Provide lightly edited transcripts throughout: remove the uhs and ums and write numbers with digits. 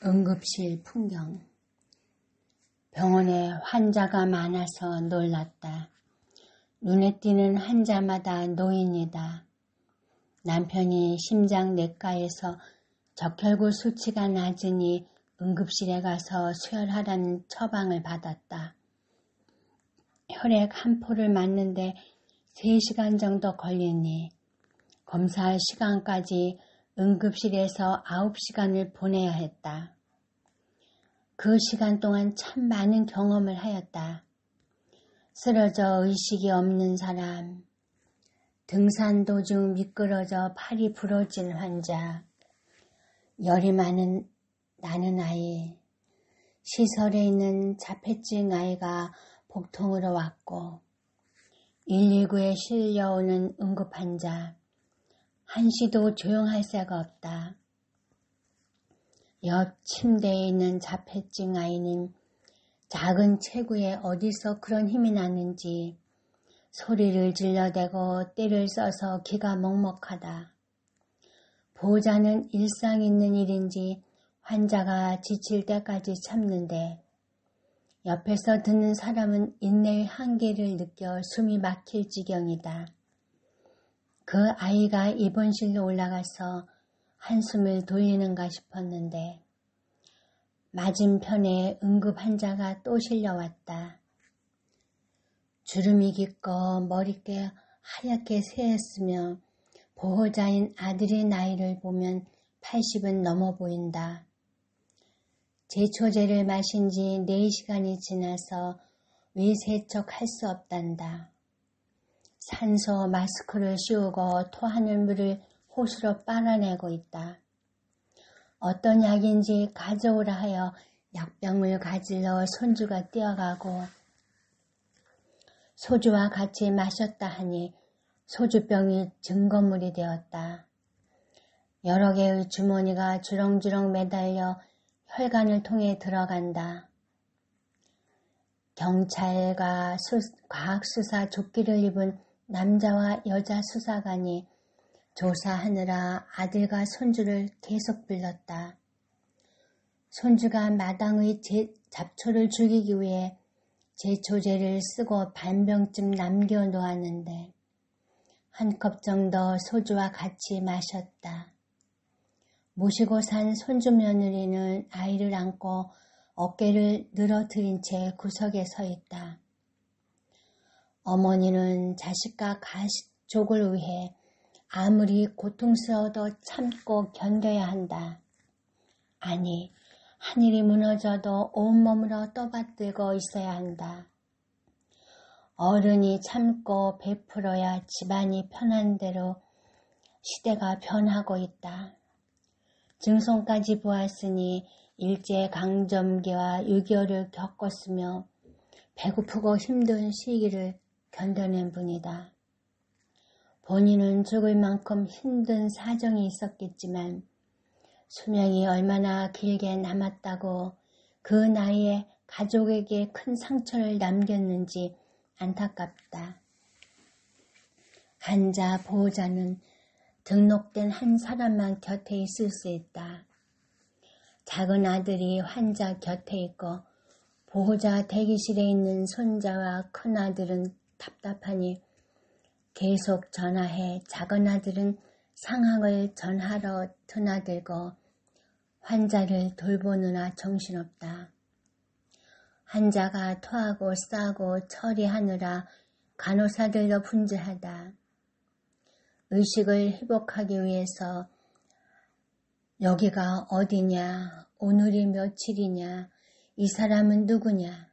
응급실 풍경. 병원에 환자가 많아서 놀랐다. 눈에 띄는 환자마다 노인이다. 남편이 심장내과에서 적혈구 수치가 낮으니 응급실에 가서 수혈하라는 처방을 받았다. 혈액 한 포를 맞는데 3시간 정도 걸리니 검사 시간까지 응급실에서 9시간을 보내야 했다. 그 시간 동안 참 많은 경험을 하였다. 쓰러져 의식이 없는 사람, 등산 도중 미끄러져 팔이 부러진 환자, 열이 많은 나는 아이, 시설에 있는 자폐증 아이가 복통으로 왔고 119에 실려오는 응급환자, 한시도 조용할 새가 없다. 옆 침대에 있는 자폐증 아이는 작은 체구에 어디서 그런 힘이 나는지 소리를 질러대고 떼를 써서 기가 먹먹하다. 보호자는 일상 있는 일인지 환자가 지칠 때까지 참는데 옆에서 듣는 사람은 인내의 한계를 느껴 숨이 막힐 지경이다. 그 아이가 입원실로 올라가서 한숨을 돌리는가 싶었는데 맞은편에 응급 환자가 또 실려왔다. 주름이 깊고 머리께 하얗게 새했으며 보호자인 아들의 나이를 보면 80은 넘어 보인다. 제초제를 마신 지 4시간이 지나서 위세척할 수 없단다. 산소 마스크를 씌우고 토하는 물을 호수로 빨아내고 있다. 어떤 약인지 가져오라 하여 약병을 가지러 손주가 뛰어가고 소주와 같이 마셨다 하니 소주병이 증거물이 되었다. 여러 개의 주머니가 주렁주렁 매달려 혈관을 통해 들어간다. 경찰과 과학수사 조끼를 입은 남자와 여자 수사관이 조사하느라 아들과 손주를 계속 불렀다. 손주가 마당의 잡초를 죽이기 위해 제초제를 쓰고 반병쯤 남겨놓았는데 한 컵 정도 소주와 같이 마셨다. 모시고 산 손주 며느리는 아이를 안고 어깨를 늘어뜨린 채 구석에 서 있다. 어머니는 자식과 가족을 위해 아무리 고통스러워도 참고 견뎌야 한다. 아니, 하늘이 무너져도 온몸으로 떠받들고 있어야 한다. 어른이 참고 베풀어야 집안이 편한 대로 시대가 변하고 있다. 증손까지 보았으니 일제강점기와 6.25를 겪었으며 배고프고 힘든 시기를 견뎌낸 분이다. 본인은 죽을 만큼 힘든 사정이 있었겠지만 수명이 얼마나 길게 남았다고 그 나이에 가족에게 큰 상처를 남겼는지 안타깝다. 환자 보호자는 등록된 한 사람만 곁에 있을 수 있다. 작은 아들이 환자 곁에 있고 보호자 대기실에 있는 손자와 큰아들은 답답하니 계속 전화해 작은 아들은 상황을 전하러 드나들고 환자를 돌보느라 정신없다. 환자가 토하고 싸고 처리하느라 간호사들도 분주하다. 의식을 회복하기 위해서 여기가 어디냐, 오늘이 며칠이냐, 이 사람은 누구냐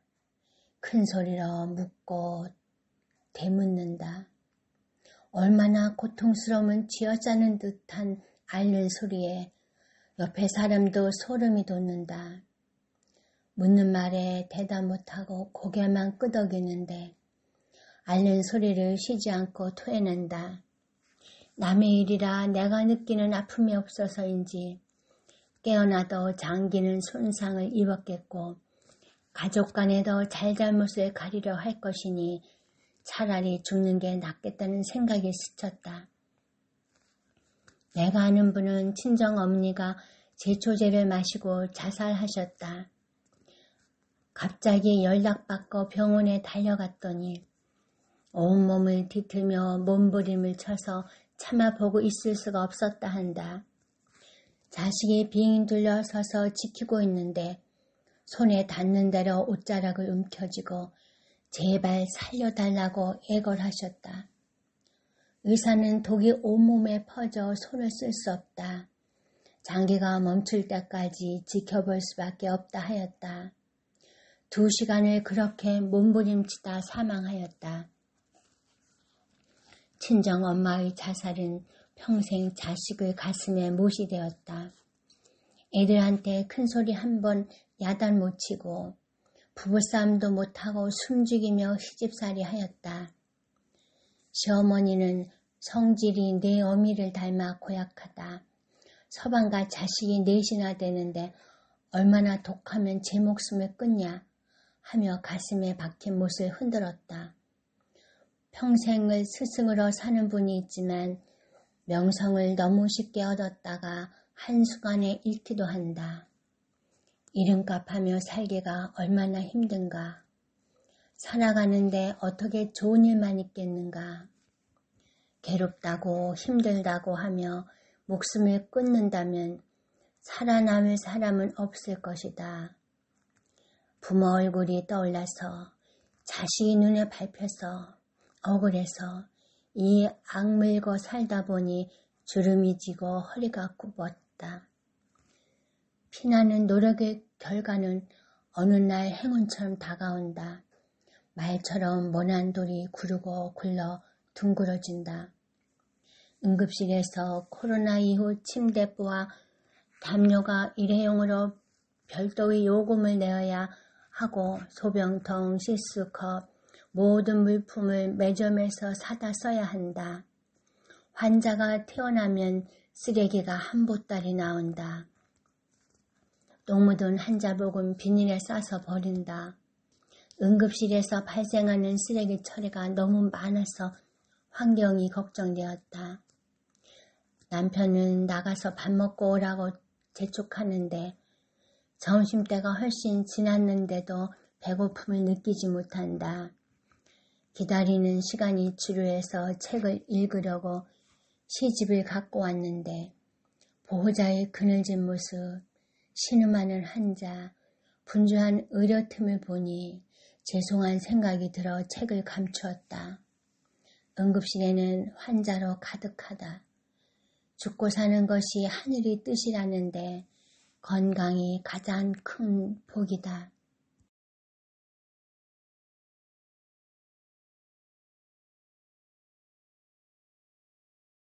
큰 소리로 묻고 되묻는다. 얼마나 고통스러우면 쥐어짜는 듯한 앓는 소리에 옆에 사람도 소름이 돋는다. 묻는 말에 대답 못하고 고개만 끄덕이는데 앓는 소리를 쉬지 않고 토해낸다. 남의 일이라 내가 느끼는 아픔이 없어서인지 깨어나도 장기는 손상을 입었겠고 가족 간에도 잘잘못을 가리려 할 것이니 차라리 죽는 게 낫겠다는 생각이 스쳤다. 내가 아는 분은 친정 어머니가 제초제를 마시고 자살하셨다. 갑자기 연락받고 병원에 달려갔더니 온몸을 뒤틀며 몸부림을 쳐서 참아보고 있을 수가 없었다 한다. 자식이 빙 둘러서서 지키고 있는데 손에 닿는 대로 옷자락을 움켜쥐고 제발 살려달라고 애걸하셨다. 의사는 독이 온몸에 퍼져 손을 쓸 수 없다. 장기가 멈출 때까지 지켜볼 수밖에 없다 하였다. 2시간을 그렇게 몸부림치다 사망하였다. 친정엄마의 자살은 평생 자식의 가슴에 못이 되었다. 애들한테 큰소리 한 번 야단 못 치고 부부싸움도 못하고 숨죽이며 시집살이 하였다. 시어머니는 성질이 내 어미를 닮아 고약하다. 서방과 자식이 넷이나 되는데 얼마나 독하면 제 목숨을 끊냐 하며 가슴에 박힌 못을 흔들었다. 평생을 스승으로 사는 분이 있지만 명성을 너무 쉽게 얻었다가 한순간에 잃기도 한다. 이름값하며 살기가 얼마나 힘든가. 살아가는데 어떻게 좋은 일만 있겠는가. 괴롭다고 힘들다고 하며 목숨을 끊는다면 살아남을 사람은 없을 것이다. 부모 얼굴이 떠올라서 자식이 눈에 밟혀서 억울해서 이 악물고 살다 보니 주름이 지고 허리가 굽었다. 피나는 노력의 결과는 어느 날 행운처럼 다가온다. 말처럼 모난 돌이 구르고 굴러 둥그러진다. 응급실에서 코로나 이후 침대부와 담요가 일회용으로 별도의 요금을 내어야 하고 소병통, 시스컵, 모든 물품을 매점에서 사다 써야 한다. 환자가 태어나면 쓰레기가 한 보따리 나온다. 똥 묻은 환자복은 비닐에 싸서 버린다. 응급실에서 발생하는 쓰레기 처리가 너무 많아서 환경이 걱정되었다. 남편은 나가서 밥 먹고 오라고 재촉하는데 점심때가 훨씬 지났는데도 배고픔을 느끼지 못한다. 기다리는 시간이 지루해서 책을 읽으려고 시집을 갖고 왔는데 보호자의 그늘진 모습, 신음하는 환자, 분주한 의료 틈을 보니 죄송한 생각이 들어 책을 감추었다. 응급실에는 환자로 가득하다. 죽고 사는 것이 하늘의 뜻이라는데 건강이 가장 큰 복이다.